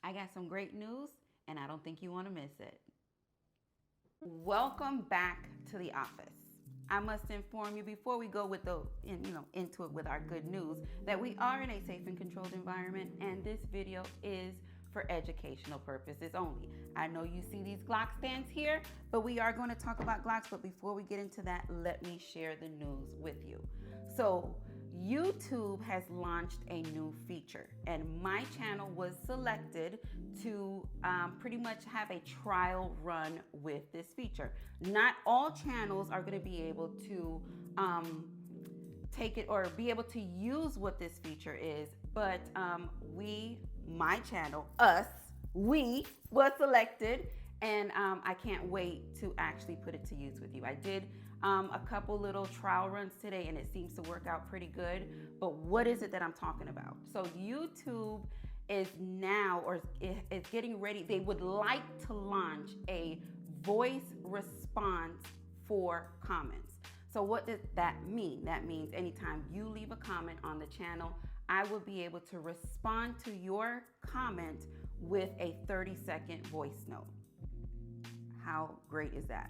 I got some great news and I don't think you want to miss it. Welcome back to the office. I must inform you before we go with into it with our good news that we are in a safe and controlled environment, and this video is for educational purposes only. I know you see these Glock stands here, but we are going to talk about Glocks. But before we get into that, let me share the news with you. So YouTube has launched a new feature, and my channel was selected to pretty much have a trial run with this feature. Not all channels are going to be able to take it or be able to use what this feature is, but my channel, we was selected, and I can't wait to actually put it to use with you. I did a couple little trial runs today, and it seems to work out pretty good. But what is it that I'm talking about? So YouTube is now, or is getting ready. They would like to launch a voice response for comments. So what does that mean? That means anytime you leave a comment on the channel, I will be able to respond to your comment with a 30-second voice note. How great is that?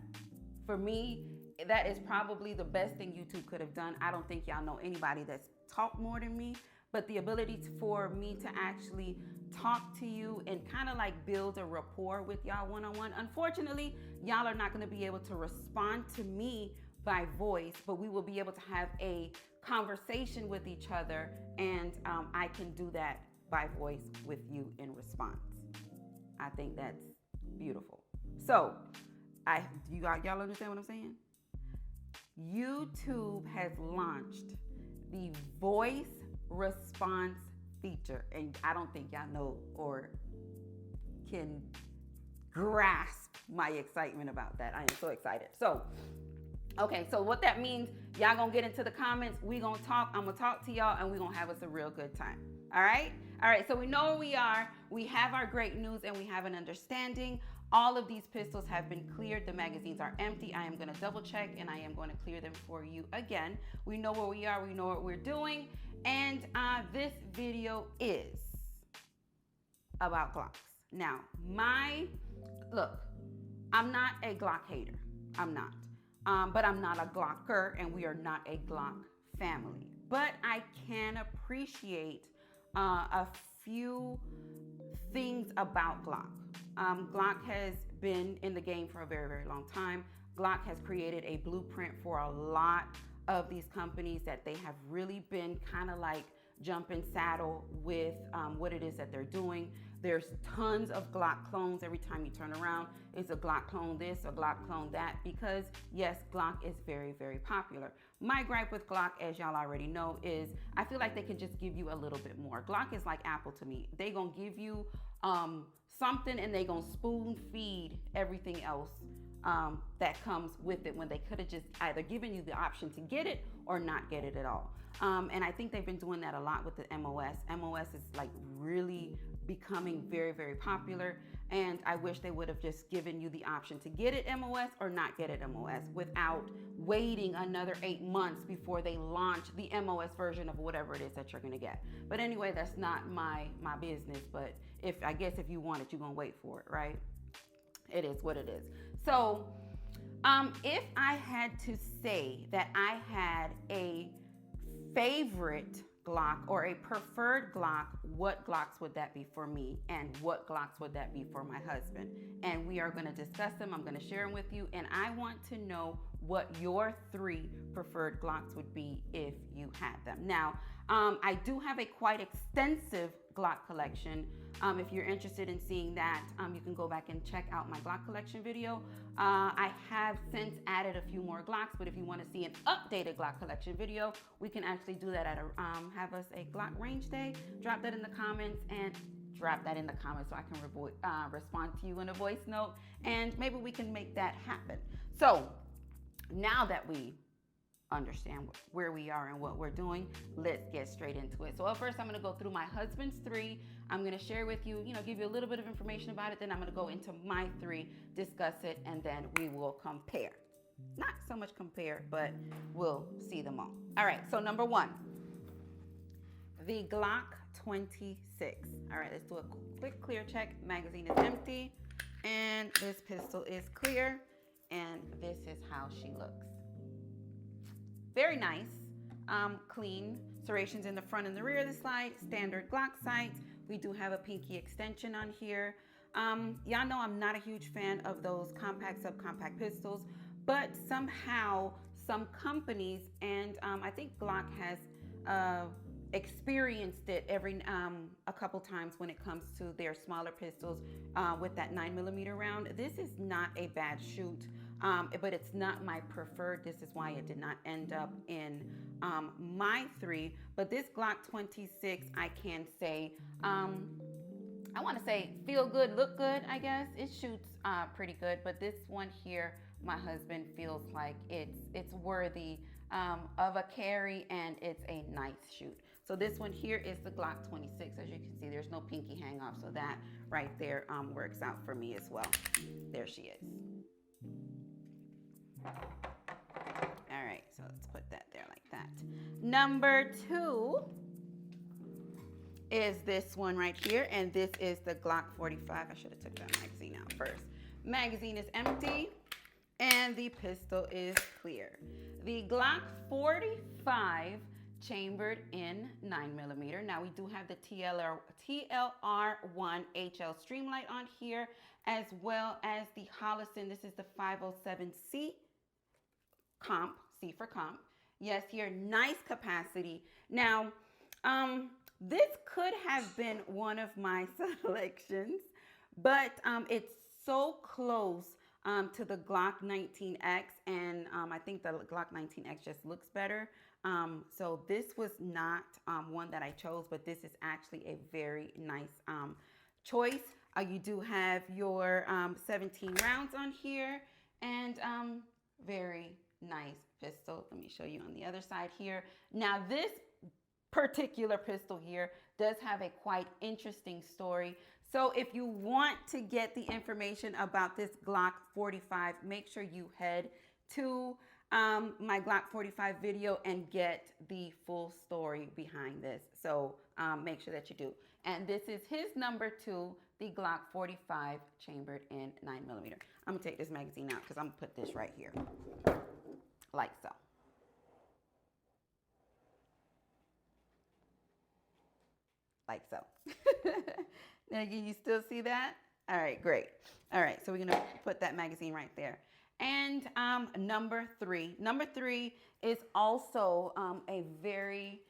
For me, that is probably the best thing YouTube could have done. I don't think y'all know anybody that's talked more than me, but the ability for me to actually talk to you and kind of like build a rapport with y'all one-on-one. Unfortunately, y'all are not going to be able to respond to me by voice, but we will be able to have a conversation with each other, and I can do that by voice with you in response. I think that's beautiful. So, y'all understand what I'm saying? YouTube has launched the voice response feature, and I don't think y'all know or can grasp my excitement about that. I am so excited. So, okay, so what that means, y'all gonna get into the comments, we gonna talk, I'm gonna talk to y'all, and we gonna have us a real good time. All right, so we know where we are, we have our great news, and we have an understanding. All of these pistols have been cleared. The magazines are empty. I am going to double check, and I am going to clear them for you again. We know where we are. We know what we're doing. And this video is about Glocks. Now, look, I'm not a Glock hater. I'm not. But I'm not a Glocker, and we are not a Glock family. But I can appreciate a few things about Glock. Glock has been in the game for a very, very long time. Glock has created a blueprint for a lot of these companies that they have really been kind of like jumping saddle with what it is that they're doing. There's tons of Glock clones. Every time you turn around, it's a Glock clone this, a Glock clone that, because yes, Glock is very, very popular. My gripe with Glock, as y'all already know, is I feel like they can just give you a little bit more. Glock is like Apple to me. They gonna give you something, and they gonna spoon feed everything else that comes with it, when they could have just either given you the option to get it or not get it at all. And I think they've been doing that a lot with the MOS. MOS is like really becoming very, very popular, and I wish they would have just given you the option to get it MOS or not get it MOS without waiting another 8 months before they launch the MOS version of whatever it is that you're gonna get. But anyway, that's not my business, but I guess if you want it, you're gonna wait for it, right? It is what it is. So if I had to say that I had a favorite Glock or a preferred Glock, what Glocks would that be for me, and what Glocks would that be for my husband? And we are going to discuss them. I'm going to share them with you, and I want to know what your 3 preferred Glocks would be if you had them. Now, I do have a quite extensive Glock collection. If you're interested in seeing that, you can go back and check out my Glock collection video. I have since added a few more Glocks, but if you want to see an updated Glock collection video, we can actually do that at have us a Glock range day. Drop that in the comments so I can respond to you in a voice note, and maybe we can make that happen. So now that we understand where we are and what we're doing, let's get straight into it. So first, I'm going to go through my husband's 3. I'm going to share with you, give you a little bit of information about it. Then I'm going to go into my 3, discuss it, and then we will compare. Not so much compare, but we'll see them all. All right, so number 1, the Glock 26. All right, let's do a quick clear check. Magazine is empty, and this pistol is clear, and this is how she looks. Very nice, clean. Serrations in the front and the rear of the slide, standard Glock sights. We do have a pinky extension on here. Y'all know I'm not a huge fan of those compact, subcompact pistols, but somehow some companies, and I think Glock has experienced it a couple times when it comes to their smaller pistols with that 9mm round. This is not a bad shoot, but it's not my preferred. This is why it did not end up in my 3. But this Glock 26, I can say, I want to say feel good, look good, I guess. It shoots pretty good, but this one here, my husband feels like it's worthy of a carry, and it's a nice shoot. So this one here is the Glock 26. As you can see, there's no pinky hang off, so that right there works out for me as well. There she is. All right, so let's put that there like that. Number 2 is this one right here, and this is the Glock 45. I should have took that magazine out first. Magazine is empty, and the pistol is clear. The Glock 45 chambered in 9mm. Now we do have the TLR1 HL Streamlight on here, as well as the Holliston. This is the 507C comp, C for comp. Yes, here, nice capacity. Now, this could have been one of my selections, but it's so close to the Glock 19X, and I think the Glock 19X just looks better. So this was not one that I chose, but this is actually a very nice choice. You do have your 17 rounds on here, and very nice pistol. Let me show you on the other side here. Now this particular pistol here does have a quite interesting story. So if you want to get the information about this Glock 45, make sure you head to my Glock 45 video and get the full story behind this. So make sure that you do. And this is his number 2, the Glock 45 chambered in 9mm. I'm gonna take this magazine out because I'm gonna put this right here, like so. Like so. Now, can you still see that? All right, great. All right, so we're gonna put that magazine right there. And number 3. Number 3 is also a very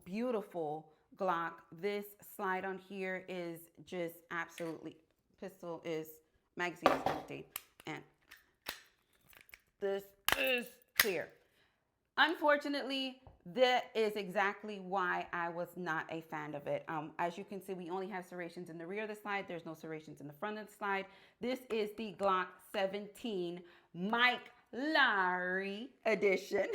beautiful Glock. This slide on here is just absolutely, pistol is, magazine is empty, and this is clear. Unfortunately, that is exactly why I was not a fan of it. As you can see, we only have serrations in the rear of the slide. There's no serrations in the front of the slide. This is the Glock 17 Mike Lowry edition.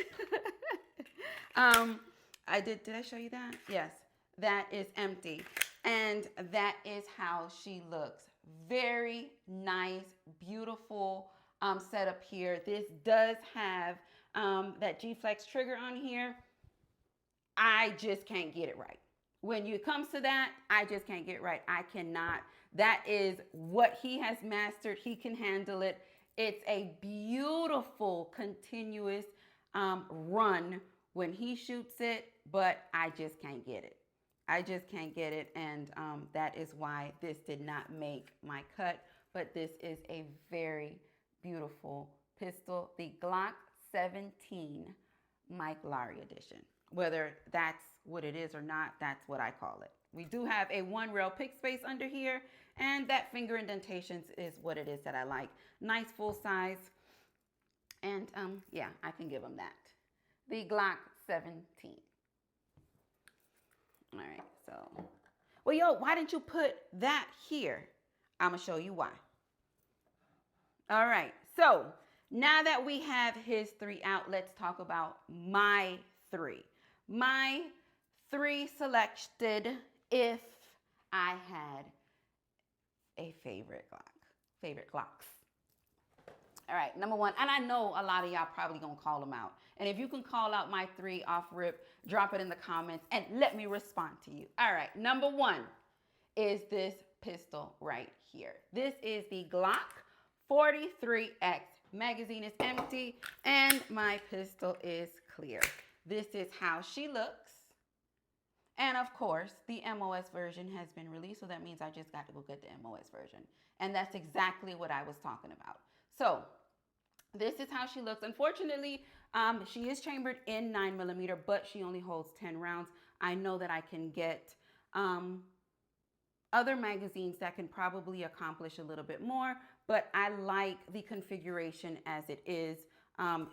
Did I show you that? Yes, that is empty. And that is how she looks. Very nice, beautiful setup here. This does have that G-Flex trigger on here. I just can't get it right. When it comes to that, I just can't get it right. I cannot. That is what he has mastered. He can handle it. It's a beautiful, continuous run when he shoots it, but I just can't get it. I just can't get it, and that is why this did not make my cut, but this is a very beautiful pistol, the Glock 17 Mike Lowry edition. Whether that's what it is or not, that's what I call it. We do have a 1 rail pick space under here, and that finger indentations is what it is that I like. Nice full size, and yeah, I can give them that. The Glock 17. All right, so, well, yo, why didn't you put that here? I'm gonna show you why. All right, so now that we have his 3 out, let's talk about my 3. My 3 selected if I had a favorite Glocks. All right, number one, and I know a lot of y'all probably gonna call them out. And if you can call out my 3 off rip, drop it in the comments and let me respond to you. All right, number one is this pistol right here. This is the Glock 43X. Magazine is empty and my pistol is clear. This is how she looks. And of course, the MOS version has been released, so that means I just got to go get the MOS version. And that's exactly what I was talking about. So this is how she looks. Unfortunately, she is chambered in 9mm, but she only holds 10 rounds. I know that I can get other magazines that can probably accomplish a little bit more, but I like the configuration as it is.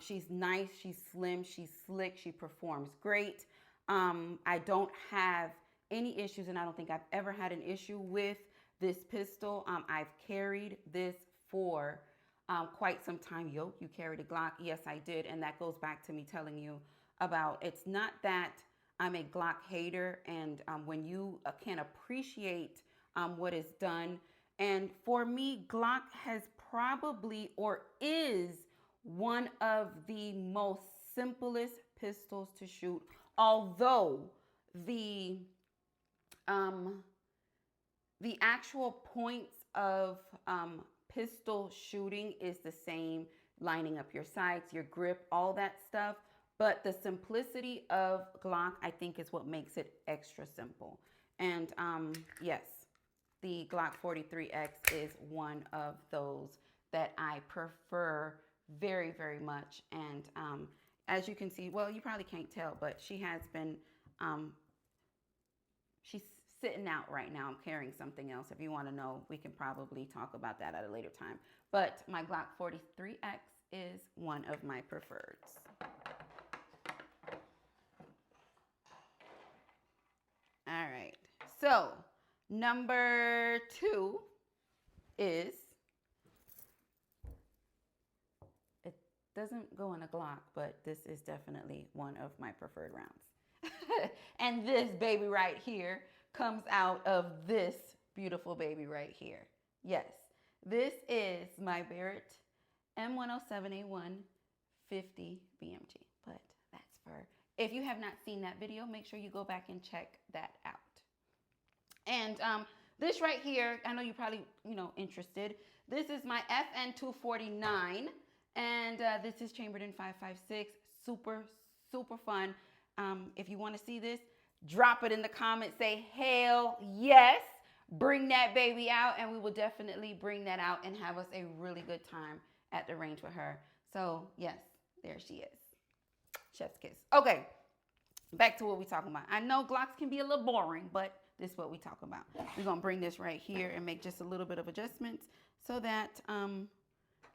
She's nice, she's slim, she's slick, she performs great. I don't have any issues, and I don't think I've ever had an issue with this pistol. I've carried this for quite some time. Yo, you carried a Glock? Yes, I did, and that goes back to me telling you about, it's not that I'm a Glock hater, and when you can appreciate what is done, and for me, Glock has probably, or is, one of the most simplest pistols to shoot, although the actual points of pistol shooting is the same, lining up your sights, your grip, all that stuff. But the simplicity of Glock, I think, is what makes it extra simple. And yes, the Glock 43X is one of those that I prefer very, very much. And as you can see, well, you probably can't tell, but she has been, she's sitting out right now. I'm carrying something else. If you want to know, we can probably talk about that at a later time. But my Glock 43X is one of my preferreds. All right. So number 2 is, it doesn't go in a Glock, but this is definitely one of my preferred rounds. And this baby right here comes out of this beautiful baby right here. Yes, this is my Barrett M107A1 50 BMG, but that's for, if you have not seen that video, make sure you go back and check that out. And this right here, I know you're probably, interested. This is my FN249, and this is chambered in 5.56. Super, super fun. If you want to see this, drop it in the comments. Say, hell yes. Bring that baby out, and we will definitely bring that out and have us a really good time at the range with her. So, yes, there she is. Chef's kiss. Okay, back to what we're talking about. I know Glocks can be a little boring, but this is what we talk about. We're going to bring this right here and make just a little bit of adjustments so that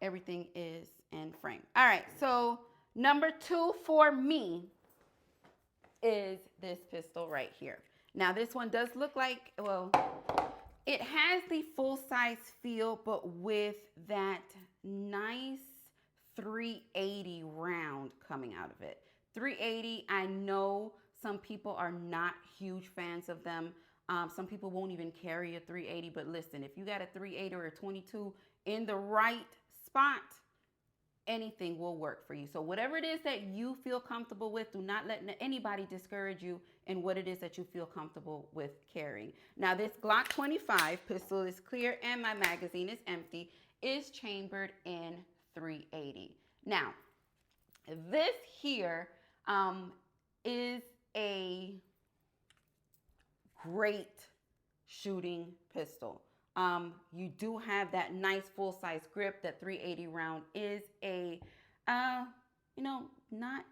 everything is in frame. All right, so number 2 for me is this pistol right here. Now, this one does look like, well, it has the full-size feel, but with that nice 380 round coming out of it. 380, I know some people are not huge fans of them. Some people won't even carry a 380, but listen, if you got a 380 or a 22 in the right spot, anything will work for you. So whatever it is that you feel comfortable with, do not let anybody discourage you in what it is that you feel comfortable with carrying. Now, this Glock 25 pistol is clear and my magazine is empty, is chambered in 380. Now, this here is a great shooting pistol. You do have that nice full-size grip. That 380 round is a,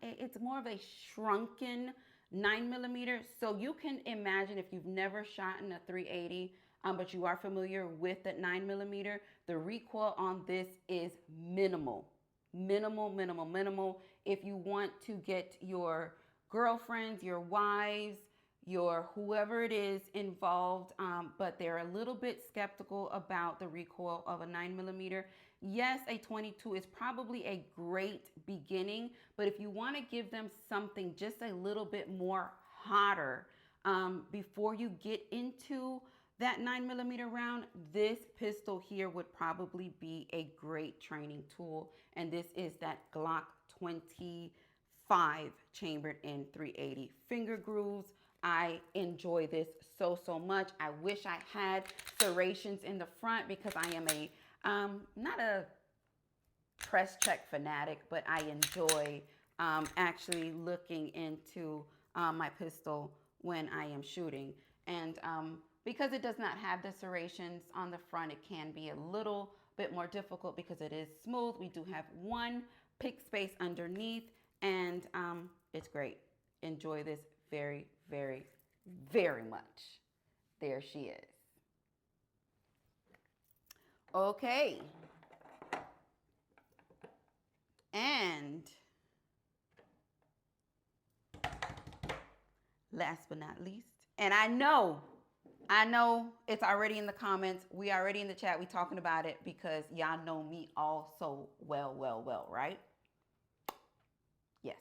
it's more of a shrunken 9mm. So you can imagine, if you've never shot in a 380, but you are familiar with that 9mm, the recoil on this is minimal. Minimal. If you want to get your girlfriends, your wives, your whoever it is involved, but they're a little bit skeptical about the recoil of a 9mm. Yes, a 22 is probably a great beginning, but if you want to give them something just a little bit more hotter before you get into that 9mm round, this pistol here would probably be a great training tool. And this is that Glock 25 chambered in 380 finger grooves. I enjoy this so much. I wish I had serrations in the front because I am a not a press check fanatic, but I enjoy actually looking into my pistol when I am shooting. And because it does not have the serrations on the front, it can be a little bit more difficult because it is smooth. We do have one pick space underneath, and it's great. Enjoy this very, very, very much. There she is. Okay. And last but not least, and I know it's already in the comments. We already in the chat. We talking about it because y'all know me all so well, right? Yes.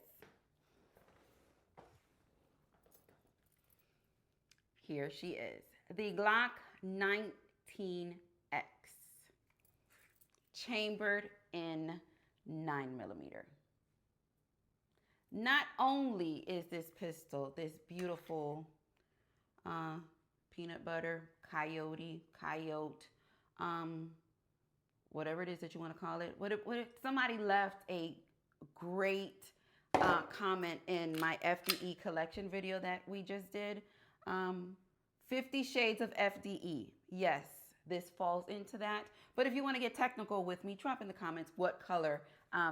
Here she is. The Glock 19X. Chambered in 9mm. Not only is this pistol this beautiful peanut butter, coyote, whatever it is that you want to call it. What if somebody left a great comment in my FDE collection video that we just did. 50 Shades of FDE. Yes, this falls into that. But if you want to get technical with me, drop in the comments what color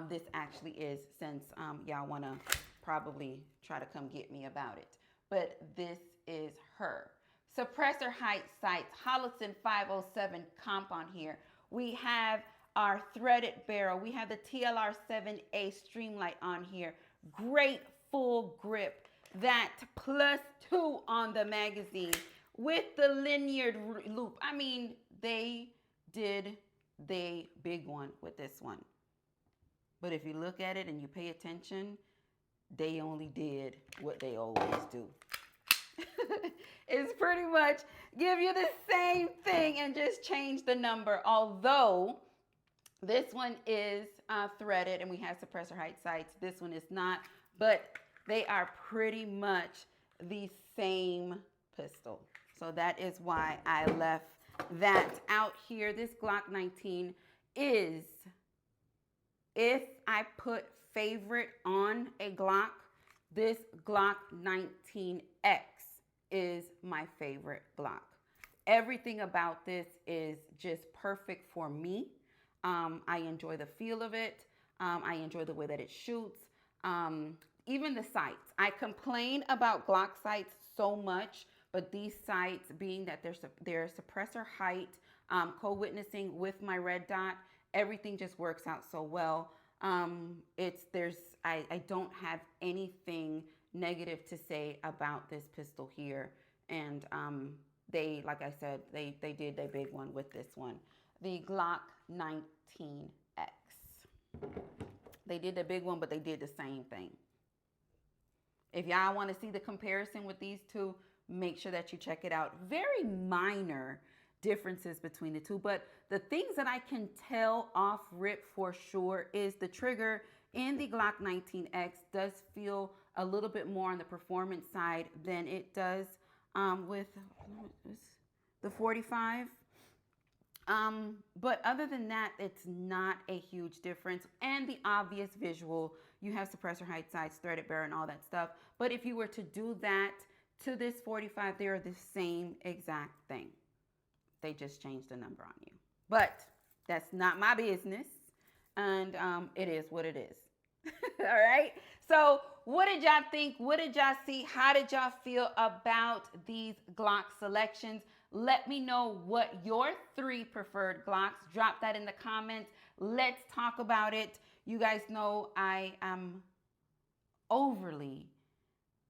this actually is, since y'all want to probably try to come get me about it. But this is her. Suppressor height sights, Holosun 507 comp on here. We have our threaded barrel. We have the TLR7A Streamlight on here. Great full grip. That +2 on the magazine with the linear loop. I mean, they did the big one with this one. But if you look at it and you pay attention, they only did what they always do. It's pretty much give you the same thing and just change the number. Although this one is threaded and we have suppressor height sights. This one is not, but they are pretty much the same pistol. So that is why I left that out here. This Glock 19 is, if I put favorite on a Glock, this Glock 19X is my favorite Glock. Everything about this is just perfect for me. I enjoy the feel of it. I enjoy the way that it shoots. Even the sights. I complain about Glock sights so much, but these sights, being that they're suppressor height, co-witnessing with my red dot, everything just works out so well. I don't have anything negative to say about this pistol here. And they, like I said, they did a big one with this one. The Glock 19X. They did the big one, but they did the same thing. If y'all want to see the comparison with these two, make sure that you check it out. Very minor differences between the two, but the things that I can tell off rip for sure is the trigger in the Glock 19X does feel a little bit more on the performance side than it does with the 45. But other than that, it's not a huge difference. And the obvious visual, you have suppressor height sights, threaded barrel, and all that stuff. But if you were to do that to this 45, they are the same exact thing. They just changed the number on you. But that's not my business. And it is what it is. All right. So what did y'all think? What did y'all see? How did y'all feel about these Glock selections? Let me know what your 3 preferred Glocks. Drop that in the comments. Let's talk about it. You guys know I am overly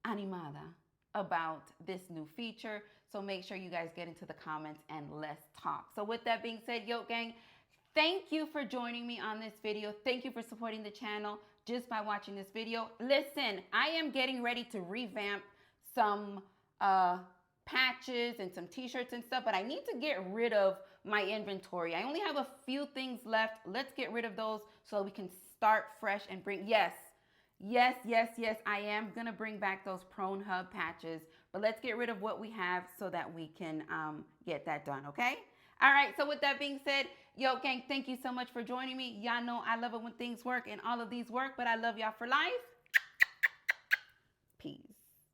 animada about this new feature. So make sure you guys get into the comments and let's talk. So with that being said, Yoke Gang, thank you for joining me on this video. Thank you for supporting the channel just by watching this video. Listen, I am getting ready to revamp some patches and some t-shirts and stuff, but I need to get rid of my inventory. I only have a few things left. Let's get rid of those so we can start fresh and bring, yes, I am gonna bring back those prone hub patches, but let's get rid of what we have so that we can get that done, okay? All right, so with that being said, yo, gang, thank you so much for joining me. Y'all know I love it when things work and all of these work, but I love y'all for life.